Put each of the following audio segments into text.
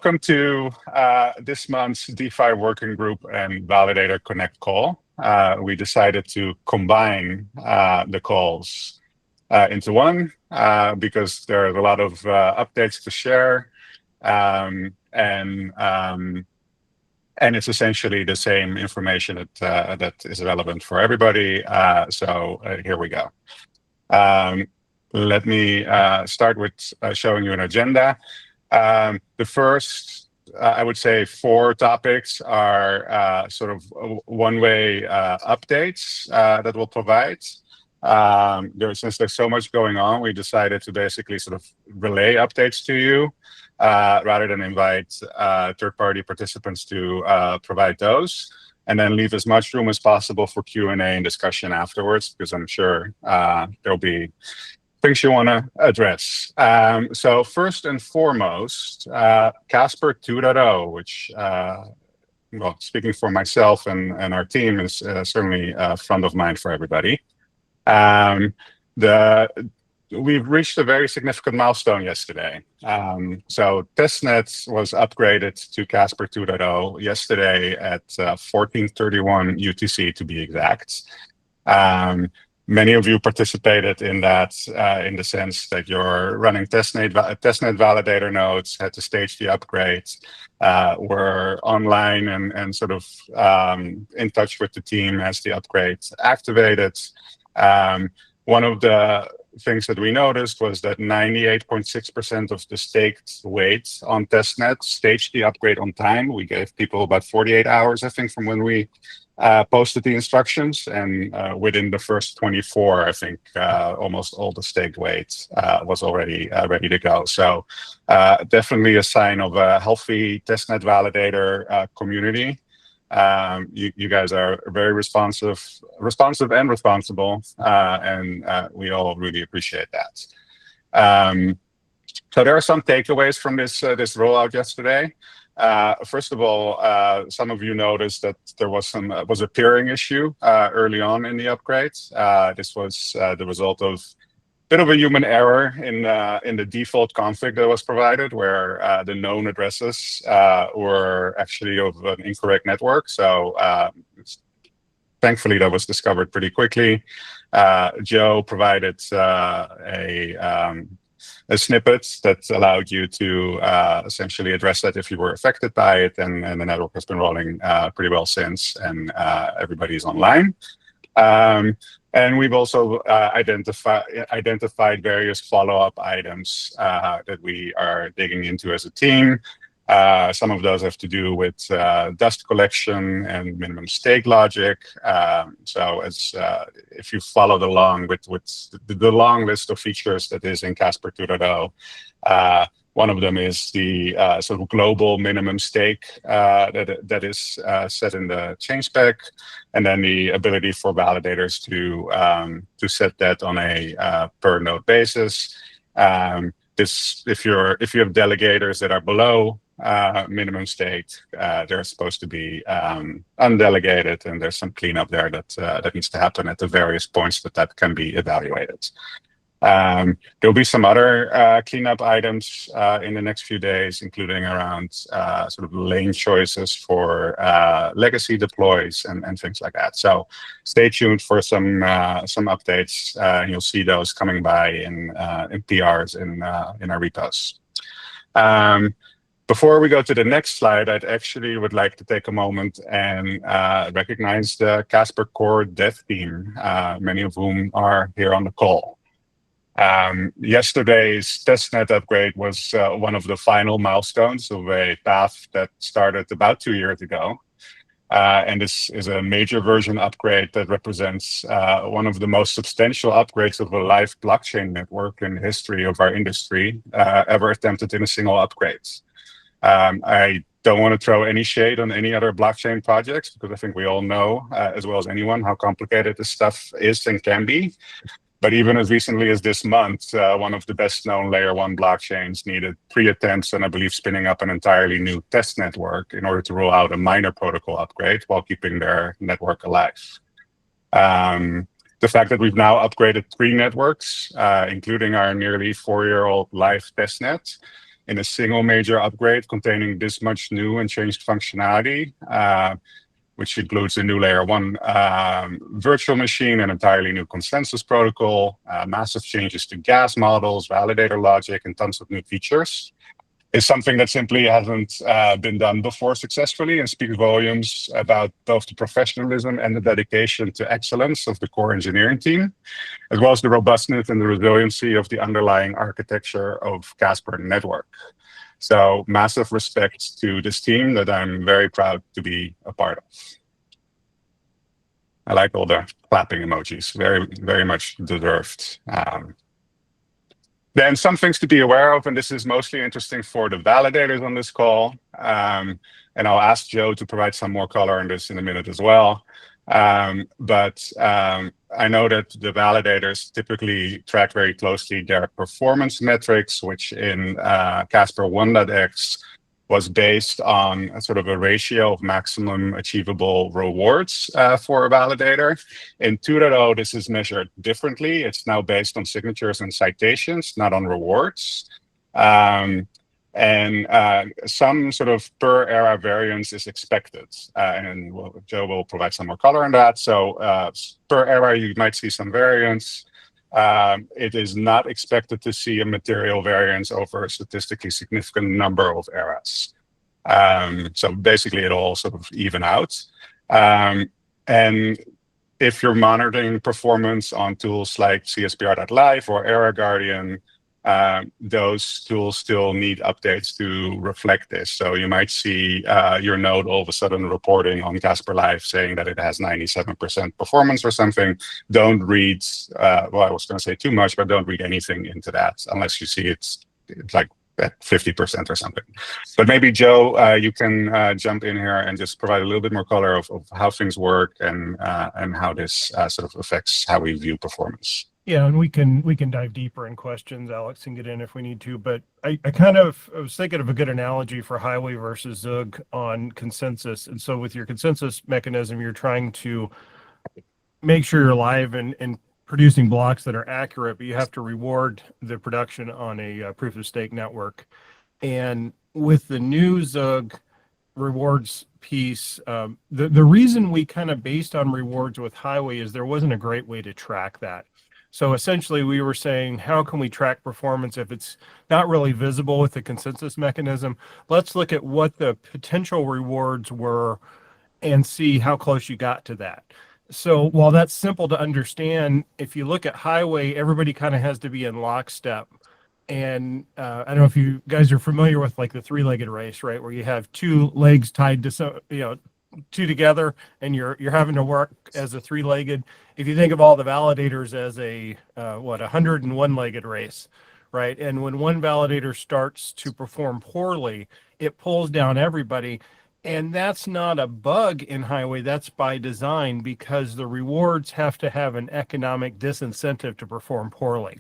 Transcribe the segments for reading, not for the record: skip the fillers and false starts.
Welcome to this month's DeFi Working Group and Validator Connect call. We decided to combine the calls into one because there are a lot of updates to share, and it's essentially the same information that is relevant for everybody. So here we go. Let me start with showing you an agenda. The first, I would say, 4 topics are sort of one-way updates that we'll provide. Since there's so much going on, we decided to basically sort of relay updates to you rather than invite third-party participants to provide those, and then leave as much room as possible for Q&A and discussion afterwards, because I'm sure there'll be things you want to address. So first and foremost, Casper 2.0, which, well, speaking for myself and our team, is certainly front of mind for everybody. We've reached a very significant milestone yesterday. So testnet was upgraded to Casper 2.0 yesterday at 14:31 UTC, to be exact. Many of you participated in that in the sense that you're running testnet validator nodes, had to stage the upgrades, were online and sort of in touch with the team as the upgrades activated. One of the things that we noticed was that 98.6% of the staked weight on testnet staged the upgrade on time. We gave people about 48 hours, I think, from when we posted the instructions, and within the first 24, I think almost all the staked weight was already ready to go. So definitely a sign of a healthy testnet validator community. You guys are very responsive and responsible, and we all really appreciate that. So there are some takeaways from this rollout yesterday. First of all, some of you noticed that there was a peering issue early on in the upgrades. This was the result of a bit of a human error in the default config that was provided, where the known addresses were actually of an incorrect network. So thankfully, that was discovered pretty quickly. Joe provided a snippet that allowed you to essentially address that if you were affected by it, and the network has been rolling pretty well since, and everybody's online. And we've also identified various follow-up items that we are digging into as a team. Some of those have to do with dust collection and minimum stake logic. So if you followed along with the long list of features that is in Casper 2.0, one of them is the sort of global minimum stake that is set in the chain spec, and then the ability for validators to set that on a per node basis. If you have delegators that are below minimum stake, they're supposed to be undelegated, and there's some cleanup there that needs to happen at the various points that can be evaluated. There'll be some other cleanup items in the next few days, including around sort of lane choices for legacy deploys and things like that. So stay tuned for some updates. You'll see those coming by in PRs in our repos. Before we go to the next slide, I'd actually would like to take a moment and recognize the Casper Core Dev team, many of whom are here on the call. Yesterday's testnet upgrade was one of the final milestones of a path that started about 2 years ago. And this is a major version upgrade that represents one of the most substantial upgrades of a live blockchain network in the history of our industry ever attempted in a single upgrade. I don't want to throw any shade on any other blockchain projects, because I think we all know, as well as anyone, how complicated this stuff is and can be. But even as recently as this month, one of the best-known Layer 1 blockchains needed 3 attempts and, I believe, spinning up an entirely new test network in order to roll out a minor protocol upgrade while keeping their network alive. The fact that we've now upgraded 3 networks, including our nearly 4-year-old live testnet, in a single major upgrade containing this much new and changed functionality, which includes a new layer 1 virtual machine, an entirely new consensus protocol, massive changes to gas models, validator logic, and tons of new features, is something that simply hasn't been done before successfully, and speaks volumes about both the professionalism and the dedication to excellence of the core engineering team, as well as the robustness and the resiliency of the underlying architecture of Casper Network. So massive respect to this team that I'm very proud to be a part of. I like all the clapping emojis, very, very much deserved. Then some things to be aware of, and this is mostly interesting for the validators on this call. And I'll ask Joe to provide some more color on this in a minute as well. But I know that the validators typically track very closely their performance metrics, which in Casper 1.x was based on a sort of a ratio of maximum achievable rewards for a validator. In 2.0, this is measured differently. It's now based on signatures and citations, not on rewards. And some sort of per era variance is expected. And Joe will provide some more color on that. So per era, you might see some variance. It is not expected to see a material variance over a statistically significant number of eras. So basically, it all sort of even out. And if you're monitoring performance on tools like CSPR.live or Era Guardian, those tools still need updates to reflect this. So you might see your node all of a sudden reporting on Casper Live saying that it has 97% performance or something. Don't read, well, I was going to say too much, but don't read anything into that unless you see it's like at 50% or something. But maybe Joe, you can jump in here and just provide a little bit more color of how things work and how this sort of affects how we view performance. Yeah, and we can dive deeper in questions. Alex can get in if we need to, but I was thinking of a good analogy for Highway versus Zug on consensus. And so with your consensus mechanism, you're trying to make sure you're live and producing blocks that are accurate, but you have to reward the production on a proof of stake network. And with the new Zug rewards piece, the reason we kind of based on rewards with Highway is there wasn't a great way to track that. So essentially we were saying, how can we track performance if it's not really visible with the consensus mechanism? Let's look at what the potential rewards were and see how close you got to that. So while that's simple to understand, if you look at Highway, everybody kind of has to be in lockstep. And I don't know if you guys are familiar with like the three-legged race, right? Where you have two legs tied to some, two together, and you're having to work as a three-legged. If you think of all the validators as a 101-legged race, right? And when one validator starts to perform poorly, it pulls down everybody. And that's not a bug in Highway, that's by design, because the rewards have to have an economic disincentive to perform poorly.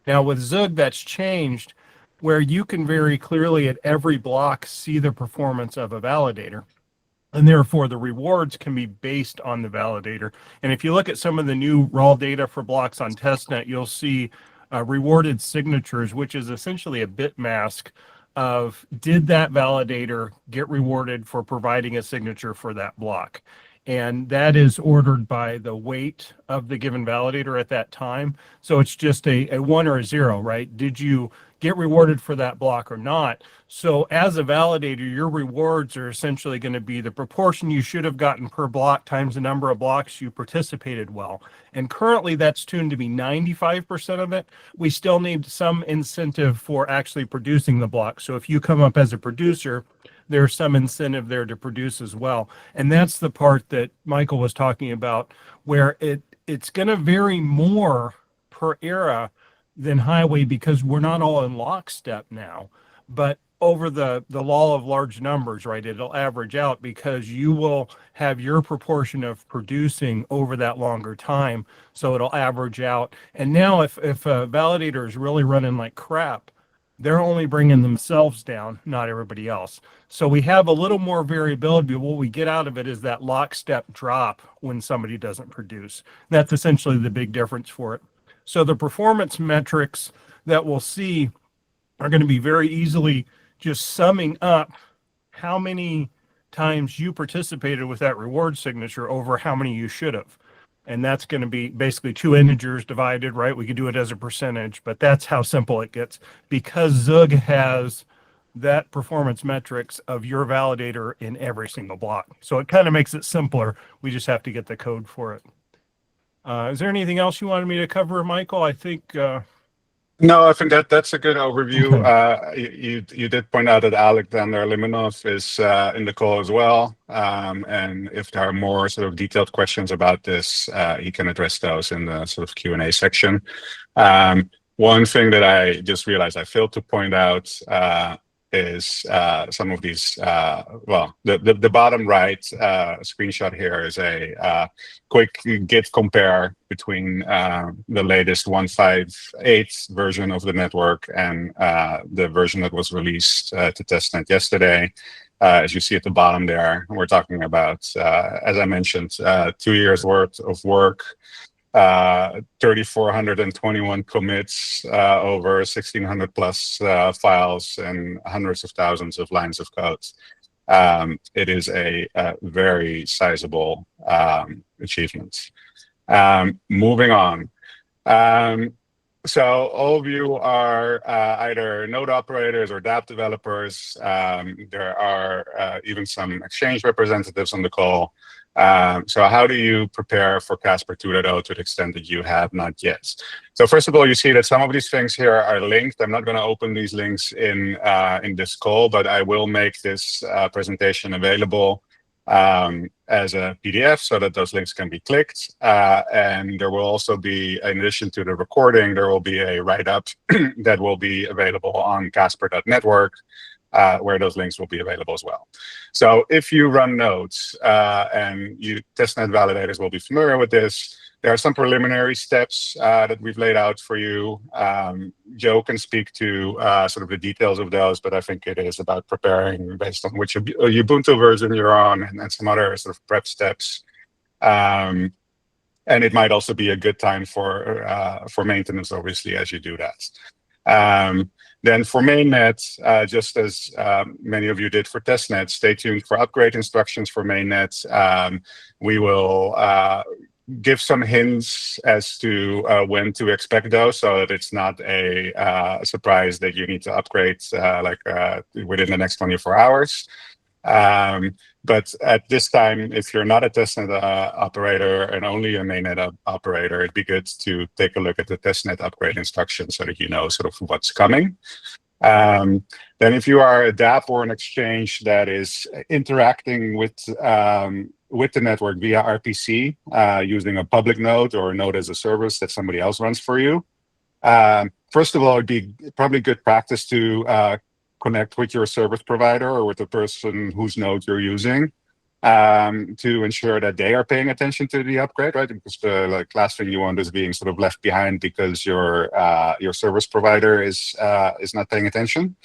Now with Zug, that's changed, where you can very clearly at every block see the performance of a validator. And therefore, the rewards can be based on the validator. And if you look at some of the new raw data for blocks on testnet, you'll see rewarded signatures, which is essentially a bit mask of did that validator get rewarded for providing a signature for that block. And that is ordered by the weight of the given validator at that time. So it's just a 1 or a 0, right? Did you get rewarded for that block or not? So as a validator, your rewards are essentially going to be the proportion you should have gotten per block times the number of blocks you participated well. And currently that's tuned to be 95% of it. We still need some incentive for actually producing the block. So if you come up as a producer, there's some incentive there to produce as well. And that's the part that Michael was talking about, where it's going to vary more per era than Highway because we're not all in lockstep now. But over the law of large numbers, right, it'll average out because you will have your proportion of producing over that longer time. So it'll average out. And now if a validator is really running like crap, they're only bringing themselves down, not everybody else. So we have a little more variability, but what we get out of it is that lockstep drop when somebody doesn't produce. That's essentially the big difference for it. So the performance metrics that we'll see are going to be very easily just summing up how many times you participated with that reward signature over how many you should have. And that's going to be basically two integers divided, right? We could do it as a percentage, but that's how simple it gets because Zug has that performance metrics of your validator in every single block. So it kind of makes it simpler. We just have to get the code for it. Is there anything else you wanted me to cover, Michael? I think No, I think that's a good overview. You did point out that Alexander Limonov is in the call as well, and if there are more sort of detailed questions about this, he can address those in the sort of Q&A section. One thing that I just realized I failed to point out is some of these. Well, the bottom right screenshot here is a quick Git compare between the latest 1.5.8 version of the network and the version that was released to testnet yesterday. As you see at the bottom there, we're talking about, as I mentioned, 2 years worth of work, 3,421 commits, over 1,600 plus files, and hundreds of thousands of lines of code. It is a very sizable achievement. Moving on. So all of you are either node operators or dApp developers. There are even some exchange representatives on the call. So how do you prepare for Casper 2.0 to the extent that you have not yet? So first of all, you see that some of these things here are linked. I'm not going to open these links in this call, but I will make this presentation available as a PDF so that those links can be clicked. And there will also be, in addition to the recording, there will be a write-up that will be available on casper.network, where those links will be available as well. So if you run nodes, and you testnet validators will be familiar with this, there are some preliminary steps that we've laid out for you. Joe can speak to sort of the details of those, but I think it is about preparing based on which Ubuntu version you're on, and then some other sort of prep steps. And it might also be a good time for maintenance, obviously, as you do that. Then for mainnet, just as many of you did for testnet, stay tuned for upgrade instructions for mainnet. We will give some hints as to when to expect those, so that it's not a surprise that you need to upgrade within the next 24 hours. But at this time, if you're not a testnet operator and only a mainnet operator, it'd be good to take a look at the testnet upgrade instructions so that you know sort of what's coming. Then if you are a dApp or an exchange that is interacting with the network via RPC, using a public node or a node as a service that somebody else runs for you, first of all, it'd be probably good practice to connect with your service provider or with the person whose node you're using, to ensure that they are paying attention to the upgrade, right? Because the last thing you want is being sort of left behind because your service provider is not paying attention.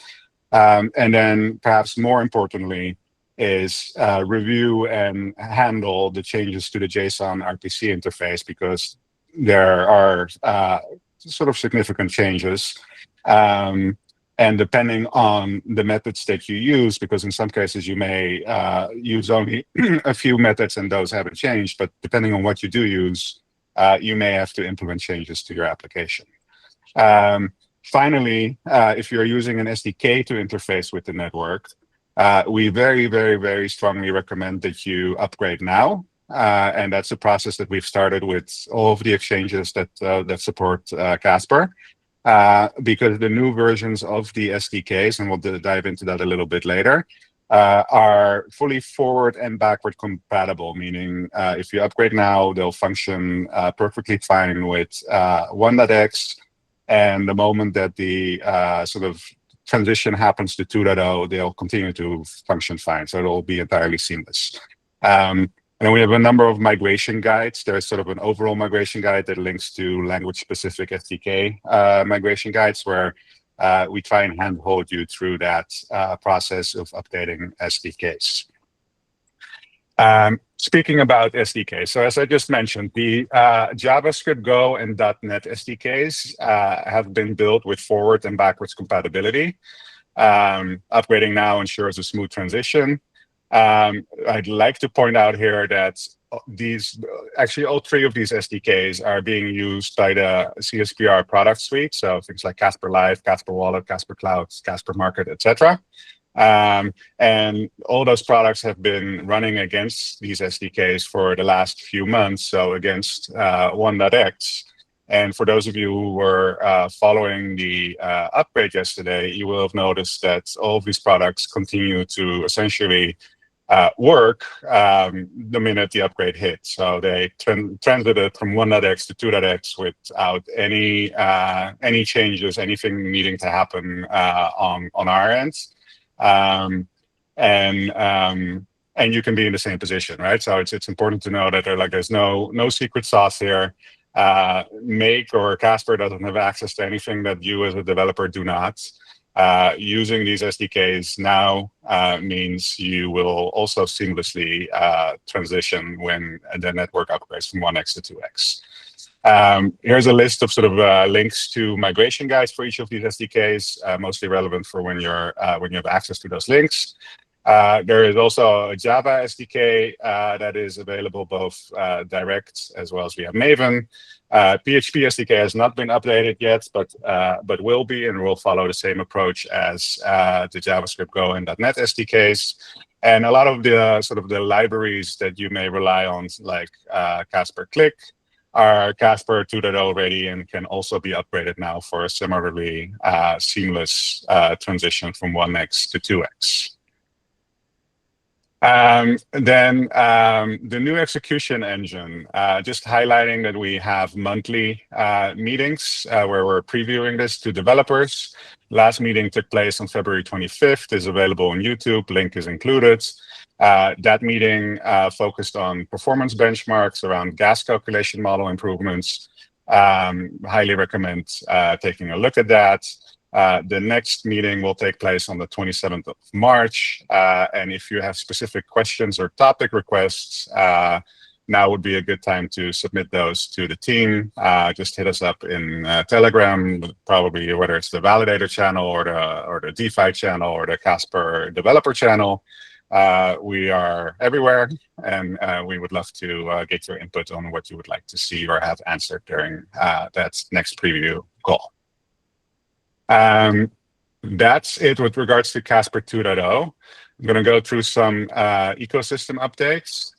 And then perhaps more importantly is review and handle the changes to the JSON RPC interface, because there are sort of significant changes. And depending on the methods that you use, because in some cases you may use only a few methods and those haven't changed, but depending on what you do use, you may have to implement changes to your application. Finally, if you're using an SDK to interface with the network, we very, very, very strongly recommend that you upgrade now. And that's a process that we've started with all of the exchanges that support Casper. Because the new versions of the SDKs, and we'll dive into that a little bit later, are fully forward and backward compatible, meaning if you upgrade now, they'll function perfectly fine with 1.x, and the moment that the sort of transition happens to 2.0, they'll continue to function fine, so it'll be entirely seamless. And we have a number of migration guides. There's sort of an overall migration guide that links to language-specific SDK migration guides, where we try and handhold you through that process of updating SDKs. Speaking about SDK, so as I just mentioned, the JavaScript Go and .NET SDKs have been built with forward and backwards compatibility. Upgrading now ensures a smooth transition. I'd like to point out here that actually all three of these SDKs are being used by the CSPR product suite. So things like Casper Live, Casper Wallet, Casper Cloud, Casper Market, etc. And all those products have been running against these SDKs for the last few months, so against 1.x. And for those of you who were following the upgrade yesterday, you will have noticed that all of these products continue to essentially work the minute the upgrade hit. So they transited from 1.x to 2.x without any changes, anything needing to happen on our end. And you can be in the same position, right? So it's important to know that there's no secret sauce here. Make or Casper doesn't have access to anything that you as a developer do not. Using these SDKs now means you will also seamlessly transition when the network upgrades from 1x to 2x. Here's a list of sort of links to migration guides for each of these SDKs, mostly relevant for when you have access to those links. There is also a Java SDK that is available both direct as well as via Maven. PHP SDK has not been updated yet, but will be, and will follow the same approach as the JavaScript Go and .NET SDKs. And a lot of the sort of the libraries that you may rely on, like Casper Click, are Casper 2.0 ready and can also be upgraded now for a similarly seamless transition from 1x to 2x. Then the new execution engine, just highlighting that we have monthly meetings where we're previewing this to developers. Last meeting took place on February 25th, is available on YouTube, link is included. That meeting focused on performance benchmarks around gas calculation model improvements. Highly recommend taking a look at that. The next meeting will take place on the 27th of March. And if you have specific questions or topic requests, now would be a good time to submit those to the team. Just hit us up in Telegram, probably whether it's the Validator channel or the DeFi channel or the Casper developer channel. We are everywhere, and we would love to get your input on what you would like to see or have answered during that next preview call. That's it with regards to Casper 2.0. I'm going to go through some ecosystem updates.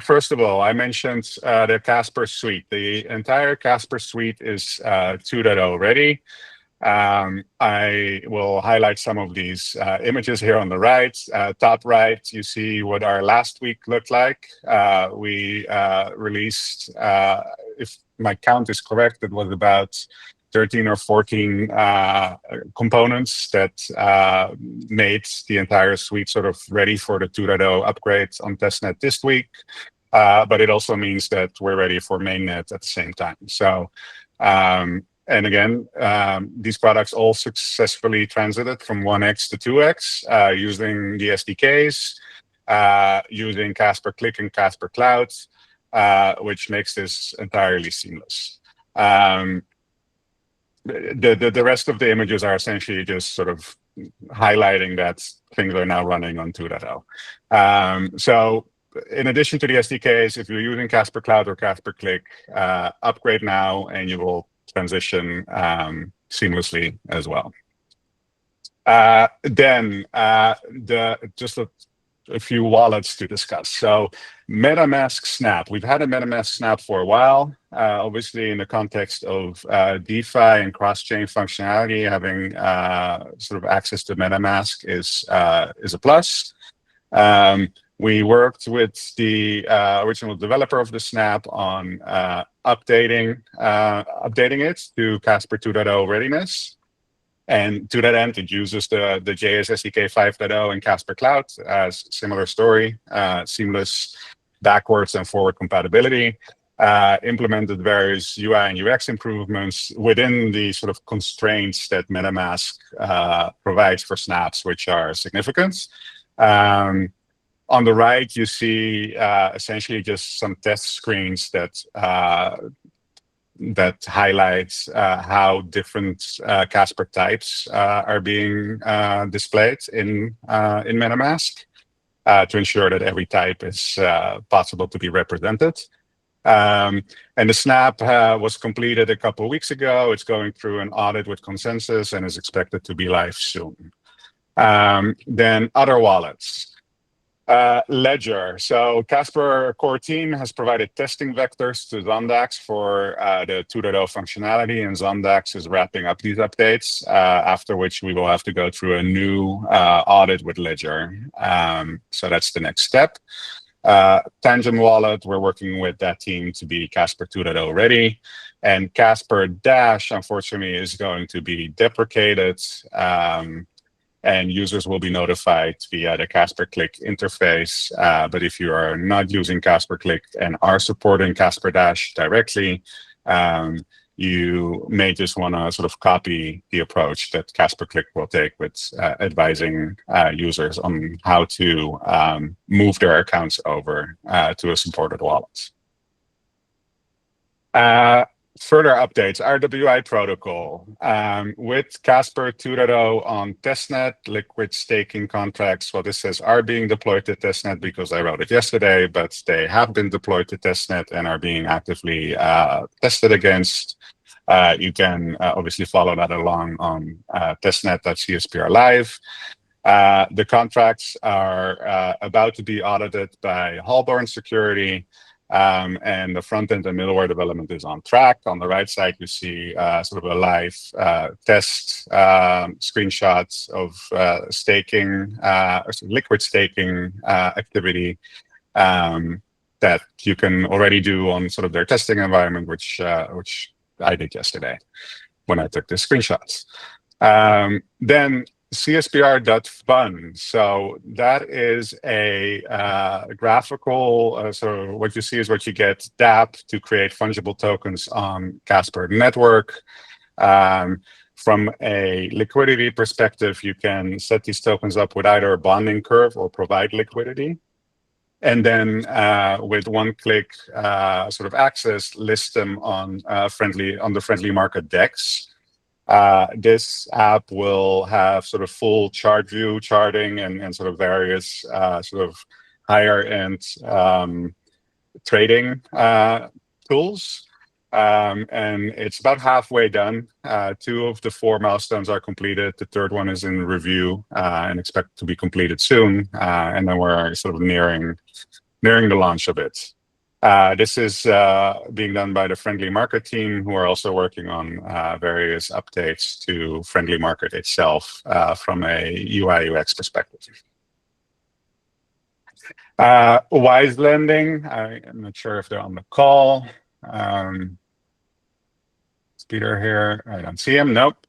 First of all, I mentioned the Casper suite. The entire Casper suite is 2.0 ready. I will highlight some of these images here on the right. Top right, you see what our last week looked like. We released, if my count is correct, it was about 13 or 14 components that made the entire suite sort of ready for the 2.0 upgrade on testnet this week. But it also means that we're ready for mainnet at the same time. So, and again, these products all successfully transited from 1x to 2x using the SDKs, using Casper Click and Casper Cloud, which makes this entirely seamless. The rest of the images are essentially just sort of highlighting that things are now running on 2.0. So in addition to the SDKs, if you're using Casper Cloud or Casper Click, upgrade now and you will transition seamlessly as well. Then just a few wallets to discuss. So MetaMask Snap. We've had a MetaMask Snap for a while. Obviously, in the context of DeFi and cross-chain functionality, having sort of access to MetaMask is a plus. We worked with the original developer of the Snap on updating it to Casper 2.0 readiness. And to that end, it uses the JS SDK 5.0 and Casper Cloud as similar story, seamless backwards and forward compatibility, implemented various UI and UX improvements within the sort of constraints that MetaMask provides for snaps, which are significant. On the right, you see essentially just some test screens that highlights how different Casper types are being displayed in MetaMask to ensure that every type is possible to be represented. And the snap was completed a couple of weeks ago. It's going through an audit with consensus and is expected to be live soon. Then other wallets. Ledger. So Casper Core Team has provided testing vectors to Zondax for the 2.0 functionality, and Zondax is wrapping up these updates, after which we will have to go through a new audit with Ledger. So that's the next step. Tangent Wallet, we're working with that team to be Casper 2.0 ready. And Casper Dash, unfortunately, is going to be deprecated. And users will be notified via the Casper Click interface. But if you are not using Casper Click and are supporting Casper Dash directly, you may just want to sort of copy the approach that Casper Click will take with advising users on how to move their accounts over to a supported wallet. Further updates, RWI protocol. With Casper 2.0 on testnet, liquid staking contracts, well, this says are being deployed to testnet because I wrote it yesterday, but they have been deployed to testnet and are being actively tested against. You can obviously follow that along on testnet.cspr live. The contracts are about to be audited by Hallborn Security. And the front end and middleware development is on track. On the right side, you see sort of a live test screenshots of staking, liquid staking activity that you can already do on sort of their testing environment, which I did yesterday when I took the screenshots. Then CSPR.fun. So that is a graphical, so what you see is what you get dApp to create fungible tokens on Casper network. From a liquidity perspective, you can set these tokens up with either a bonding curve or provide liquidity. And then with one click sort of access, list them on the friendly market DEX. This app will have sort of full chart view charting and sort of various sort of higher end trading tools. And it's about halfway done. 2 of the 4 milestones are completed. The third one is in review and expected to be completed soon. And then we're sort of nearing the launch of it. This is being done by the Friendly Market team, who are also working on various updates to Friendly Market itself from a UI UX perspective. Wise Lending, I'm not sure if they're on the call. Is Peter here? I don't see him. Nope.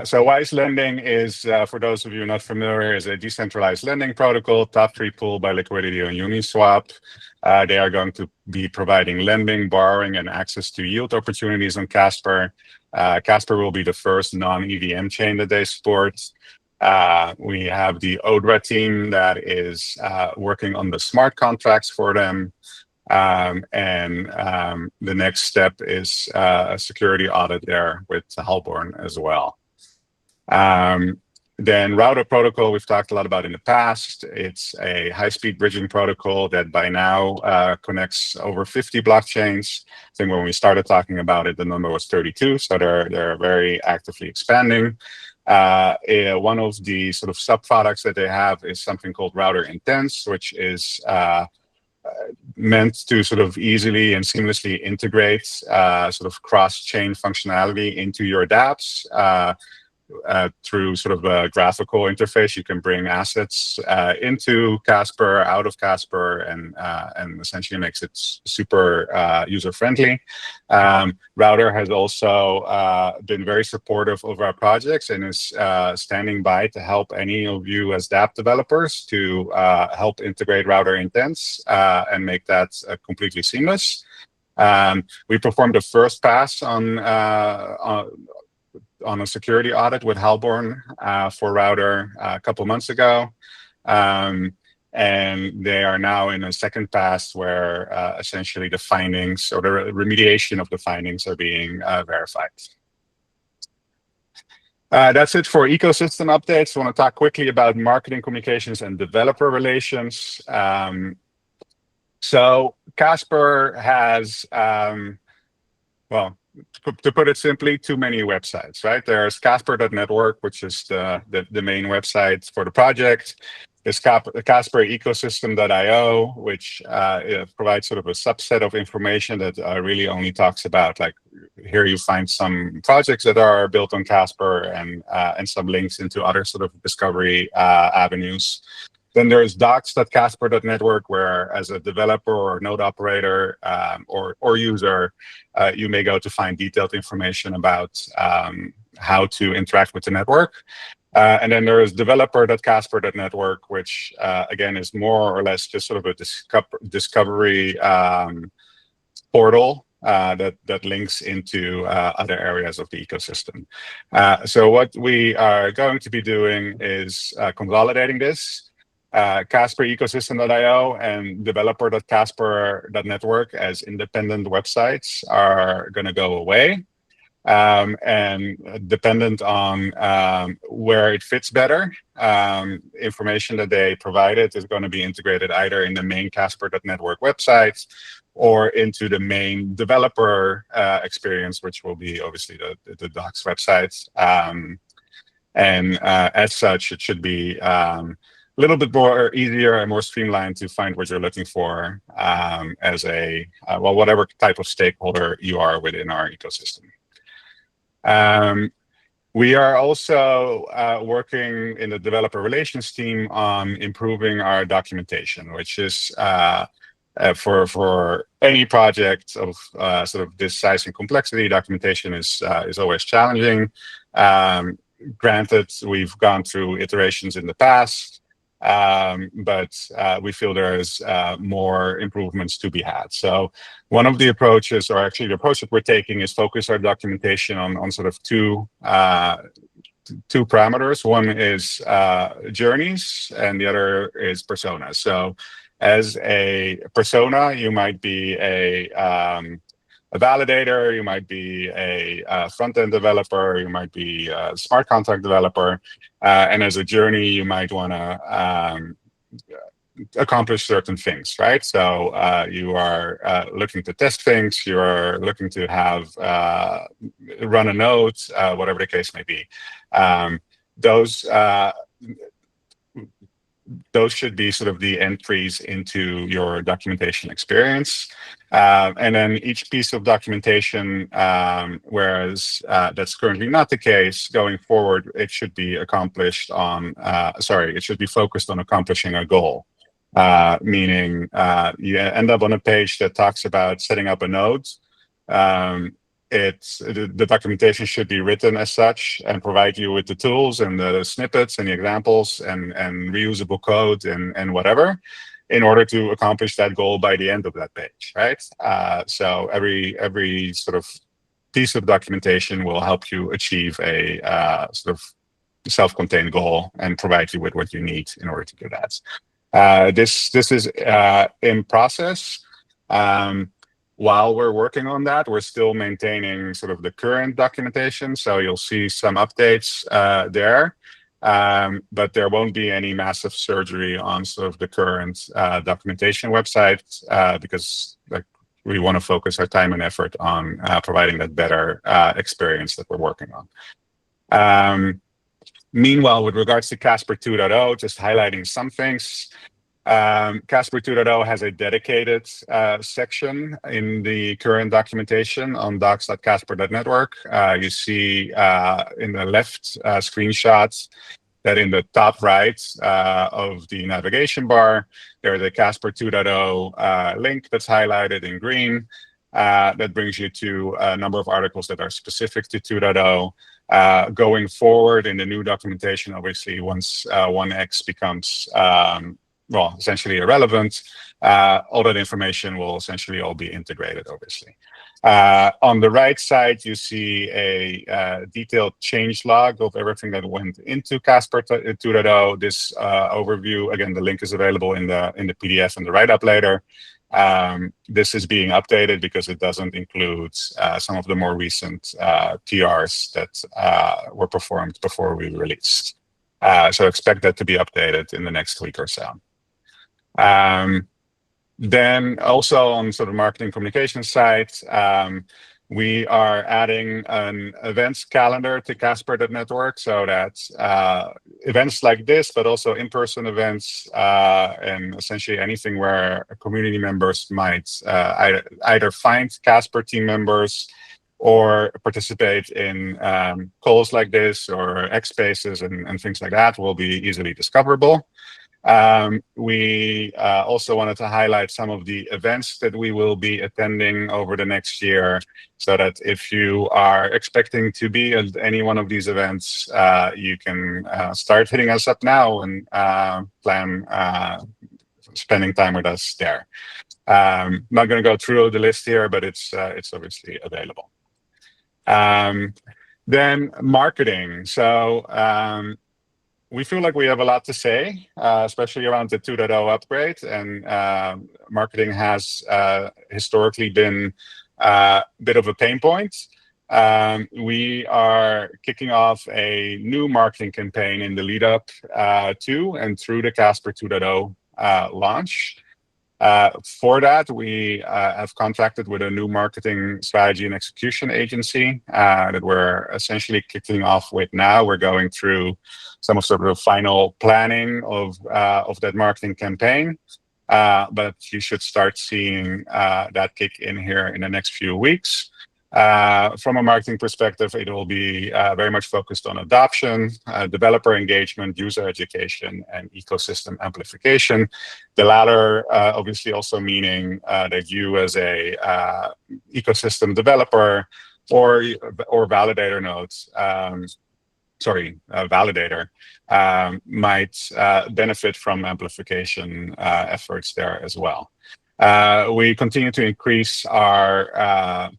So Wise Lending is, for those of you not familiar, is a decentralized lending protocol, top 3 pool by Liquidity on Uniswap. They are going to be providing lending, borrowing, and access to yield opportunities on Casper. Casper will be the first non-EVM chain that they support. We have the ODRA team that is working on the smart contracts for them. And the next step is a security audit there with Hallborn as well. Then router protocol, we've talked a lot about in the past. It's a high-speed bridging protocol that by now connects over 50 blockchains. I think when we started talking about it, the number was 32, so they're very actively expanding. One of the sort of sub-products that they have is something called Router Intense, which is meant to sort of easily and seamlessly integrate sort of cross-chain functionality into your dApps. Through sort of a graphical interface, you can bring assets into Casper, out of Casper, and essentially makes it super user-friendly. Router has also been very supportive of our projects and is standing by to help any of you as dApp developers to help integrate Router Intense and make that completely seamless. We performed a first pass on a security audit with Hallborn for Router a couple months ago. and they are now in a second pass where essentially the findings or the remediation of the findings are being verified. That's it for ecosystem updates. I want to talk quickly about marketing communications and developer relations. So Casper has, well, to put it simply, too many websites, right? There's Casper.network, which is the main website for the project. There's Casper Ecosystem.io, which provides sort of a subset of information that really only talks about, like, here you find some projects that are built on Casper and some links into other sort of discovery avenues. Then there's docs.casper.network, where as a developer or node operator or user, you may go to find detailed information about how to interact with the network. And then there is developer.casper.network, which again is more or less just sort of a discovery portal that links into other areas of the ecosystem. So what we are going to be doing is consolidating this. Casper Ecosystem.io and developer.casper.network as independent websites are going to go away. And dependent on where it fits better, information that they provided is going to be integrated either in the main Casper.network websites or into the main developer experience, which will be obviously the docs websites. And as such, it should be a little bit more easier and more streamlined to find what you're looking for as a, well, whatever type of stakeholder you are within our ecosystem. We are also working in the developer relations team on improving our documentation, which is for any project of sort of this size and complexity, documentation is always challenging. Granted, we've gone through iterations in the past, but we feel there is more improvements to be had. So one of the approaches, or actually the approach that we're taking, is focus our documentation on sort of two parameters. One is journeys, and the other is personas. So as a persona, you might be a validator, you might be a front-end developer, you might be a smart contract developer, and as a journey, you might want to accomplish certain things, right? So you are looking to test things, you are looking to have run a node, whatever the case may be. Those should be sort of the entries into your documentation experience. And then each piece of documentation, whereas that's currently not the case, going forward, it should be accomplished on, it should be focused on accomplishing a goal. Meaning you end up on a page that talks about setting up a node. The documentation should be written as such and provide you with the tools and the snippets and the examples and reusable code and whatever in order to accomplish that goal by the end of that page, right? So every sort of piece of documentation will help you achieve a sort of self-contained goal and provide you with what you need in order to do that. This is in process. While we're working on that, we're still maintaining sort of the current documentation. So you'll see some updates there, but there won't be any massive surgery on sort of the current documentation website because we want to focus our time and effort on providing that better experience that we're working on. Meanwhile, with regards to Casper 2.0, just highlighting some things. Casper 2.0 has a dedicated section in the current documentation on docs.casper.network. You see in the left screenshots that in the top right of the navigation bar, there's a Casper 2.0 link that's highlighted in green that brings you to a number of articles that are specific to 2.0. Going forward in the new documentation, obviously, once 1x becomes well, essentially irrelevant, all that information will essentially all be integrated, obviously. On the right side, you see a detailed change log of everything that went into Casper 2.0. This overview, again, the link is available in the PDF and the write-up later. This is being updated because it doesn't include some of the more recent PRs that were performed before we released. So expect that to be updated in the next week or so. Then also on sort of marketing communication side, we are adding an events calendar to Casper.network so that events like this, but also in-person events and essentially anything where community members might either find Casper team members or participate in calls like this or X Spaces and things like that will be easily discoverable. We also wanted to highlight some of the events that we will be attending over the next year so that if you are expecting to be at any one of these events, you can start hitting us up now and plan spending time with us there. I'm not going to go through the list here, but it's obviously available. Then marketing. So we feel like we have a lot to say, especially around the 2.0 upgrade, and marketing has historically been a bit of a pain point. We are kicking off a new marketing campaign in the lead up to and through the Casper 2.0 launch. For that, we have contracted with a new marketing strategy and execution agency that we're essentially kicking off with now. We're going through some of sort of final planning of that marketing campaign, but you should start seeing that kick in here in the next few weeks. From a marketing perspective, it will be very much focused on adoption, developer engagement, user education, and ecosystem amplification. The latter obviously also meaning that you as a ecosystem developer or validator nodes, validator, might benefit from amplification efforts there as well. We continue to increase our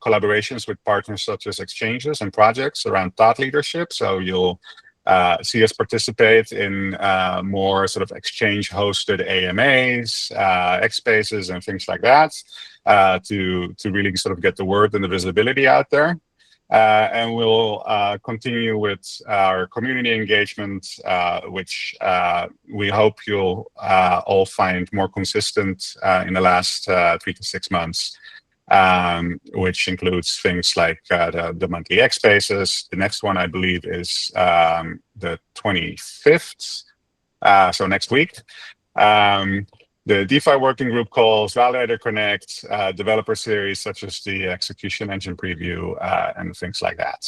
collaborations with partners such as exchanges and projects around thought leadership. So you'll see us participate in more sort of exchange-hosted AMAs, X Spaces, and things like that to really sort of get the word and the visibility out there. And we'll continue with our community engagement, which we hope you'll all find more consistent in the last 3 to 6 months, which includes things like the monthly X Spaces. The next one, I believe, is the 25th, so next week. The DeFi working group calls, Validator Connect, developer series such as the execution engine preview, and things like that.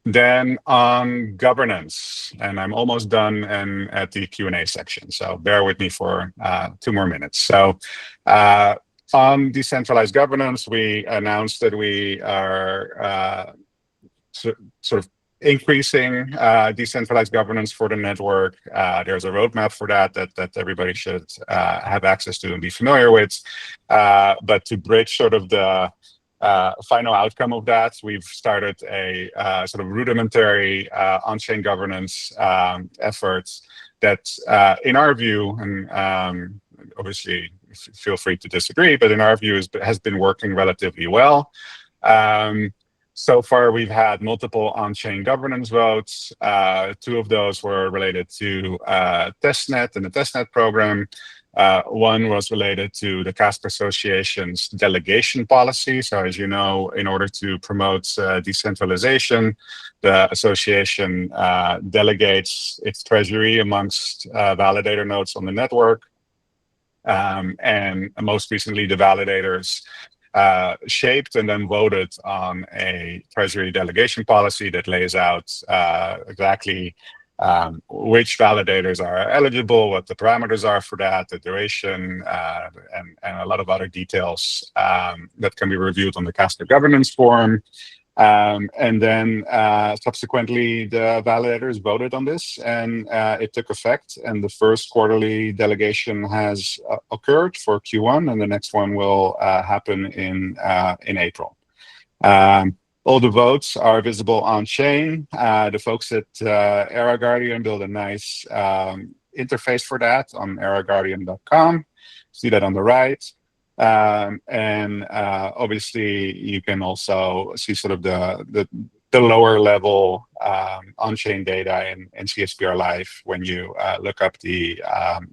Then on governance, and I'm almost done and at the Q&A section, so bear with me for 2 more minutes. So on decentralized governance, we announced that we are sort of increasing decentralized governance for the network. There's a roadmap for that everybody should have access to and be familiar with. But to bridge sort of the final outcome of that, we've started a sort of rudimentary on-chain governance efforts that, in our view, and obviously feel free to disagree, but in our view has been working relatively well. So far, we've had multiple on-chain governance votes. 2 of those were related to testnet and the testnet program. One was related to the Casper Association's delegation policy. So as you know, in order to promote decentralization, the association delegates its treasury amongst validator nodes on the network. And most recently, the validators shaped and then voted on a treasury delegation policy that lays out exactly which validators are eligible, what the parameters are for that, the duration, and a lot of other details that can be reviewed on the Casper governance forum. And then subsequently, the validators voted on this, and it took effect. And the first quarterly delegation has occurred for Q1, and the next one will happen in April. All the votes are visible on chain. The folks at Era Guardian built a nice interface for that on eraguardian.com. See that on the right. And obviously, you can also see sort of the lower level on-chain data in CSPR Live when you look up the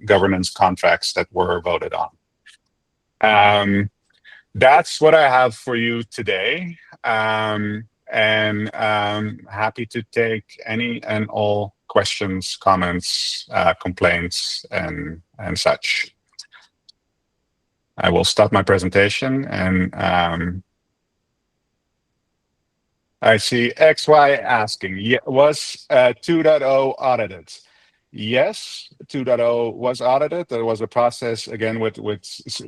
governance contracts that were voted on. That's what I have for you today. And happy to take any and all questions, comments, complaints, and such. I will stop my presentation, and I see XY asking, was 2.0 audited? Yes, 2.0 was audited. There was a process, again, with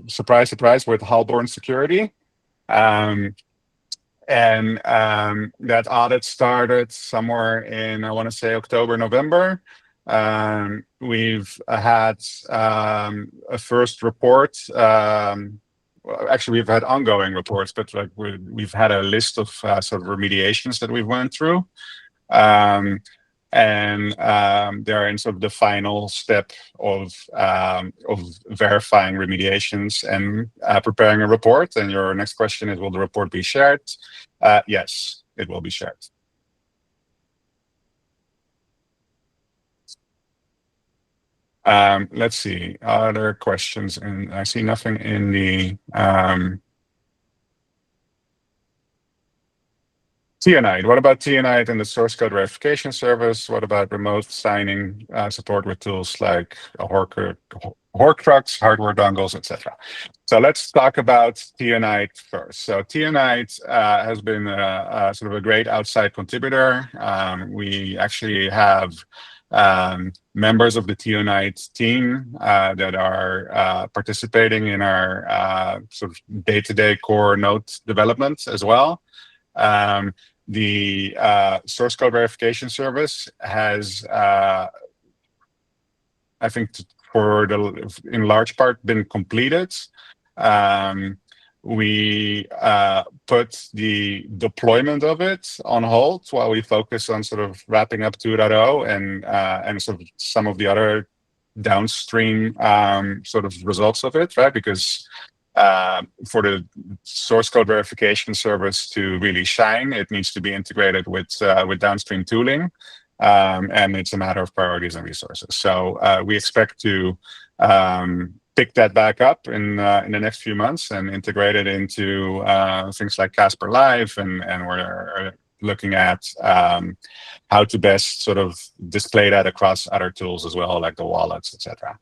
surprise, surprise, with Halborn Security. And that audit started somewhere in, I want to say, October, November. We've had a first report. Well, actually, we've had ongoing reports, but like we've had a list of sort of remediations that we've went through. And they're in sort of the final step of verifying remediations and preparing a report. And your next question is, will the report be shared? Yes, it will be shared. Let's see, other questions, and I see nothing in the TNite. What about TNite and the source code verification service? What about remote signing support with tools like Horcrux, hardware dongles, etc.? So let's talk about TNite first. So TNite has been sort of a great outside contributor. We actually have members of the TNite team that are participating in our sort of day-to-day core node development as well. The source code verification service has, I think, in large part been completed. We put the deployment of it on hold while we focus on sort of wrapping up 2.0 and sort of some of the other downstream sort of results of it, right? Because for the source code verification service to really shine, it needs to be integrated with downstream tooling, and it's a matter of priorities and resources. So we expect to pick that back up in the next few months and integrate it into things like Casper Live, and we're looking at how to best sort of display that across other tools as well, like the wallets, etc.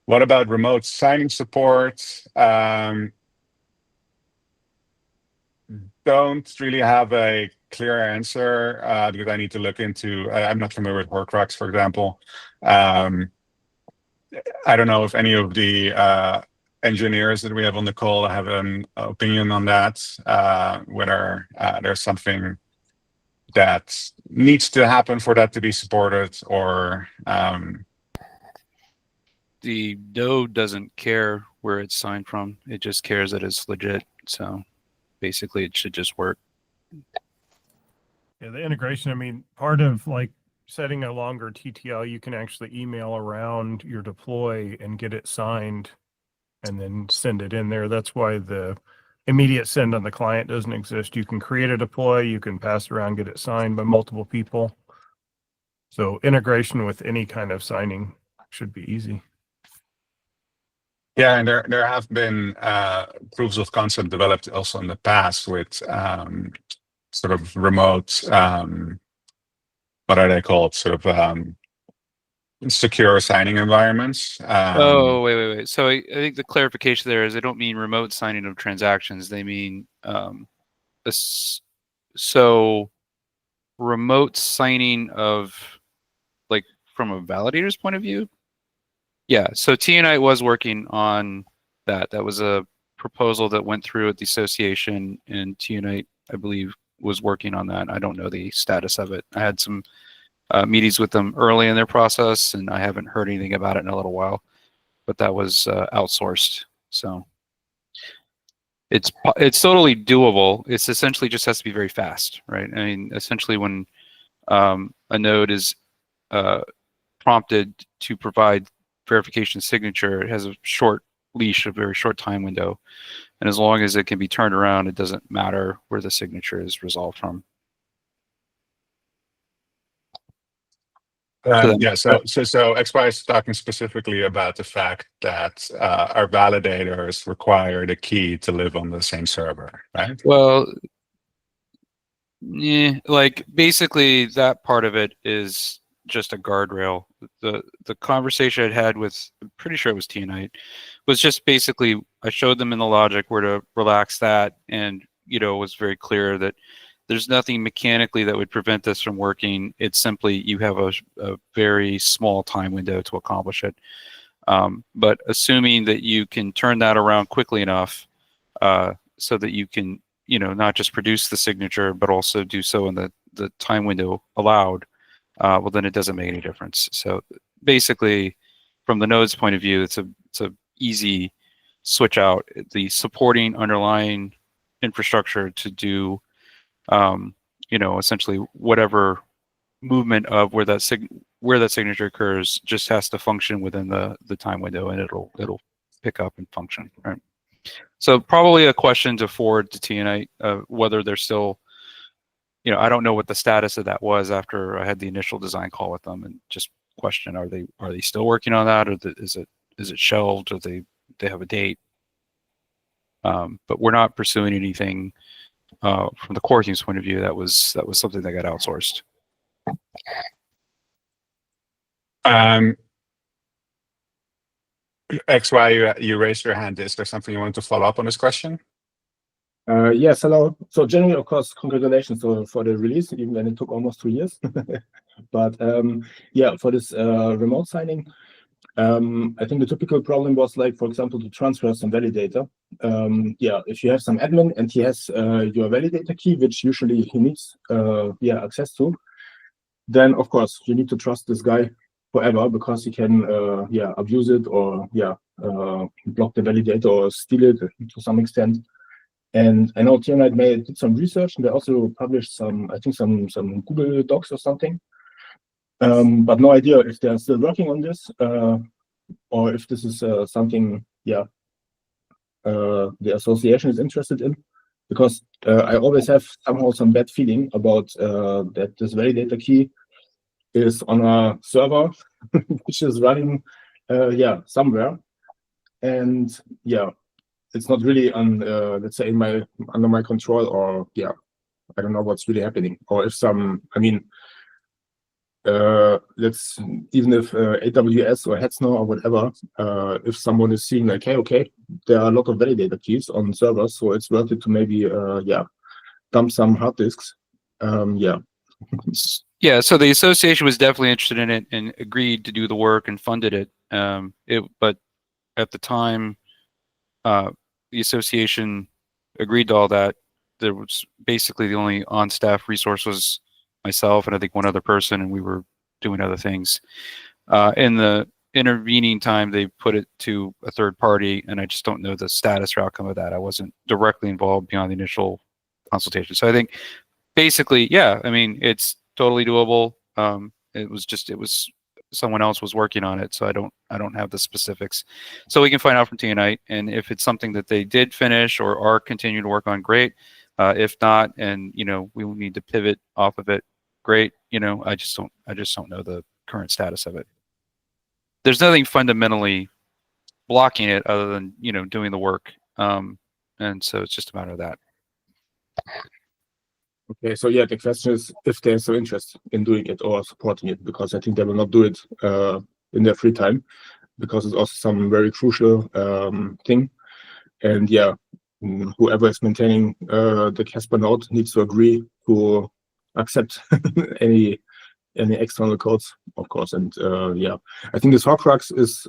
What about remote signing support? Don't really have a clear answer because I need to look into. I'm not familiar with Horcrux, for example. I don't know if any of the engineers that we have on the call have an opinion on that, whether there's something that needs to happen for that to be supported, or the node doesn't care where it's signed from. It just cares that it's legit. So basically it should just work. Yeah, the integration, I mean, part of like setting a longer TTL, you can actually email around your deploy and get it signed and then send it in there. That's why the immediate send on the client doesn't exist. You can create a deploy, you can pass it around, get it signed by multiple people. So integration with any kind of signing should be easy. Yeah, and there have been proofs of concept developed also in the past with sort of remote, what are they called? Sort of secure signing environments. Oh, wait. So I think the clarification there is they don't mean remote signing of transactions. They mean so remote signing of, like, from a validator's point of view. Yeah, so TNite was working on that. That was a proposal that went through at the association, and TNite I believe, was working on that. I don't know the status of it. I had some meetings with them early in their process, and I haven't heard anything about it in a little while. But that was outsourced, so it's totally doable. It's essentially just has to be very fast, right? I mean, essentially when a node is prompted to provide verification signature, it has a short leash, a very short time window. And as long as it can be turned around, it doesn't matter where the signature is resolved from. So XY is talking specifically about the fact that our validators require the key to live on the same server, right? Well, yeah, like basically that part of it is just a guardrail. The conversation I'd had with, I'm pretty sure it was TNite, was just basically I showed them in the logic where to relax that, and it was very clear that there's nothing mechanically that would prevent this from working. It's simply you have a very small time window to accomplish it. But assuming that you can turn that around quickly enough so that you can not just produce the signature, but also do so in the time window allowed, well, then it doesn't make any difference. So basically, from the node's point of view, it's a easy switch out. The supporting underlying infrastructure to do, essentially whatever movement of where that signature occurs just has to function within the time window, and it'll pick up and function. Right. So probably a question to forward to TNite, whether they're still, I don't know what the status of that was after I had the initial design call with them, and just question, are they still working on that, or is it shelved, or they have a date? But we're not pursuing anything from the core team's point of view. That was something that got outsourced. XY, you raised your hand. Is there something you want to follow up on this question? Yes, hello. So generally, of course, congratulations for the release, even when it took almost 2 years. But yeah, for this remote signing, I think the typical problem was, like, for example, to transfer some validator. Yeah, if you have some admin and he has your validator key, which usually he needs access to, then of course you need to trust this guy forever, because he can abuse it, or block the validator or steal it to some extent. And I know TNite did some research, and they also published some Google Docs or something. But no idea if they're still working on this, or if this is something the association is interested in, because I always have somehow some bad feeling about that this validator key is on a server which is running somewhere, and it's not really on let's say under my control, or I don't know what's really happening. Or if let's, even if AWS or Hetzner or whatever, if someone is seeing like, hey, okay, there are a lot of validator keys on servers, so it's worth it to maybe dump some hard disks. Yeah, so the association was definitely interested in it and agreed to do the work and funded it. But at the time, the association agreed to all that. There was basically the only on-staff resource was myself and I think one other person, and we were doing other things. In the intervening time, they put it to a third party, and I just don't know the status or outcome of that. I wasn't directly involved beyond the initial consultation. So I think basically, yeah, I mean, it's totally doable. It was someone else was working on it, so I don't have the specifics. So we can find out from TNite, and if it's something that they did finish or are continuing to work on, great. If not, and we will need to pivot off of it, great. I just don't know the current status of it. There's nothing fundamentally blocking it other than doing the work, and so it's just a matter of that. Okay, so yeah, the question is if there's some interest in doing it or supporting it, because I think they will not do it in their free time, because it's also some very crucial thing. And whoever is maintaining the Casper node needs to agree to accept any external codes, of course. And I think this Horcrux is,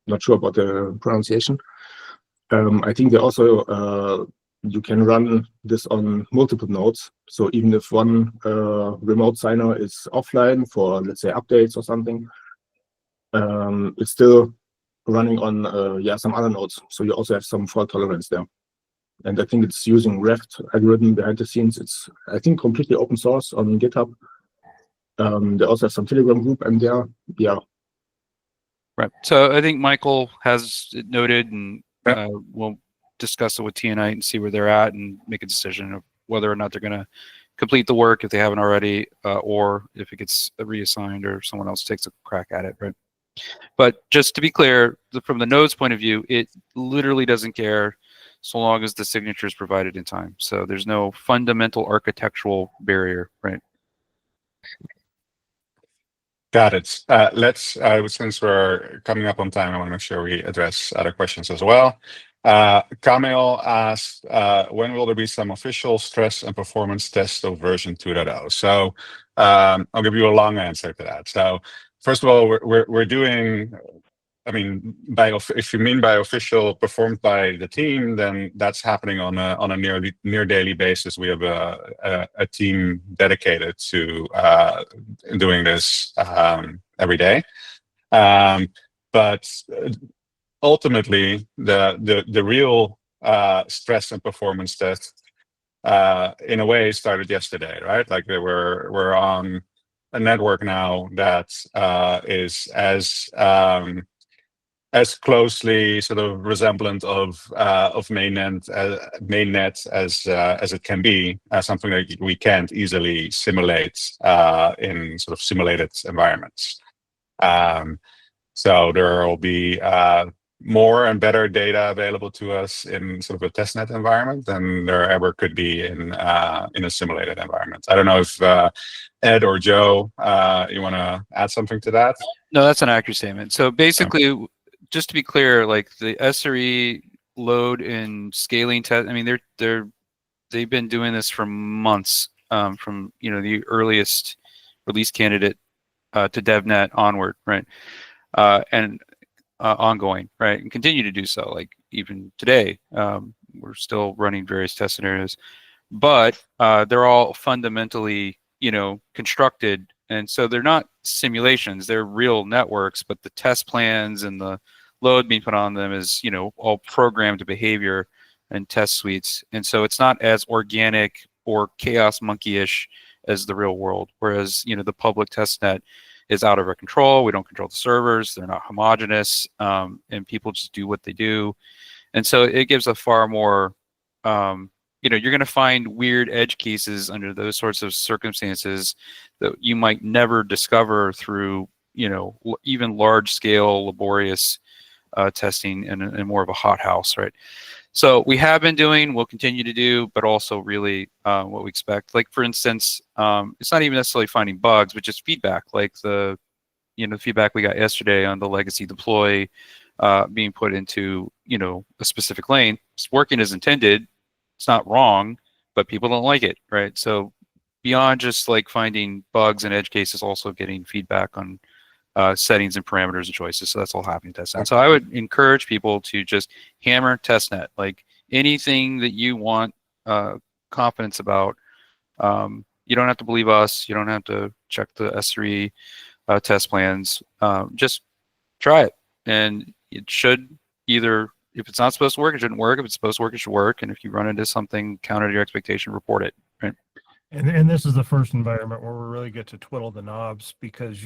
not sure about the pronunciation. I think they also you can run this on multiple nodes. So even if one remote signer is offline for, let's say, updates or something, it's still running on some other nodes. So you also have some fault tolerance there. And I think it's using Reft algorithm behind the scenes. It's, I think, completely open source on GitHub. They also have some Telegram group, and there, yeah. Right. So I think Michael has it noted, and Yeah. we'll discuss it with TNI and see where they're at and make a decision of whether or not they're going to complete the work if they haven't already, or if it gets reassigned or someone else takes a crack at it. Right. But just to be clear, from the node's point of view, it literally doesn't care so long as the signature is provided in time. So there's no fundamental architectural barrier, right? Got it. Let's, since we're coming up on time, I want to make sure we address other questions as well. Kamil asked, when will there be some official stress and performance test of version 2.0? So I'll give you a long answer to that. So first of all, we're doing, I mean, if you mean by official performed by the team, then that's happening on a near daily basis. We have a team dedicated to doing this every day. But ultimately, the real stress and performance test, in a way, started yesterday, right? Like we're on a network now that is as closely sort of resemblant of mainnet as it can be, something that we can't easily simulate in sort of simulated environments. So there will be more and better data available to us in sort of a testnet environment than there ever could be in a simulated environment. I don't know if Ed or Joe, you want to add something to that? No, that's an accurate statement. So basically, just to be clear, like the SRE load and scaling test, I mean, they've been doing this for months, from the earliest release candidate to DevNet onward, right? And ongoing, right, and continue to do so. Like even today, we're still running various test scenarios, but they're all fundamentally, constructed, and so they're not simulations; they're real networks. But the test plans and the load being put on them is, all programmed behavior and test suites, and so it's not as organic or chaos monkey-ish as the real world. Whereas, the public testnet is out of our control. We don't control the servers. They're not homogeneous, and people just do what they do. And so it gives a far more, you're going to find weird edge cases under those sorts of circumstances that you might never discover through, even large scale laborious testing in more of a hothouse, right? So we have been doing, we'll continue to do, but also really what we expect. Like for instance, it's not even necessarily finding bugs, but just feedback. Like the feedback we got yesterday on the legacy deploy being put into a specific lane. It's working as intended. It's not wrong, but people don't like it, right? So beyond just like finding bugs and edge cases, also getting feedback on settings and parameters and choices. So that's all happening in testnet. So I would encourage people to just hammer testnet. Like anything that you want confidence about, you don't have to believe us. You don't have to check the S3 test plans. Just try it. And it should either, if it's not supposed to work, it shouldn't work. If it's supposed to work, it should work. And if you run into something counter to your expectation, report it. Right? And this is the first environment where we really get to twiddle the knobs, because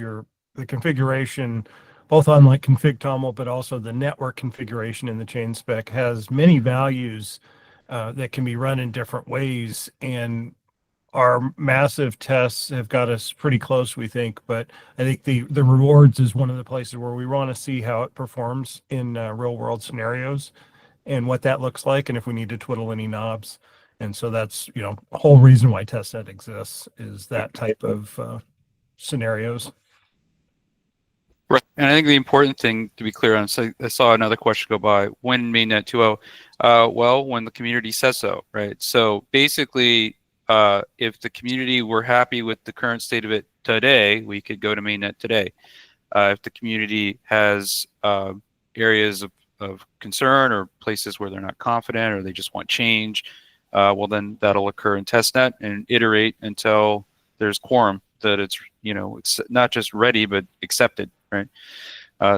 the configuration, both on like config toml, but also the network configuration in the chain spec, has many values that can be run in different ways. And our massive tests have got us pretty close, we think. But I think the rewards is one of the places where we want to see how it performs in real world scenarios and what that looks like, and if we need to twiddle any knobs. And so that's, a whole reason why testnet exists, is that type of scenarios. Right. And I think the important thing to be clear on, so I saw another question go by, when mainnet 2.0? Well, when the community says so, right? So basically, if the community were happy with the current state of it today, we could go to mainnet today. If the community has areas of concern or places where they're not confident or they just want change, well, then that'll occur in testnet and iterate until there's quorum that it's, it's not just ready, but accepted, right?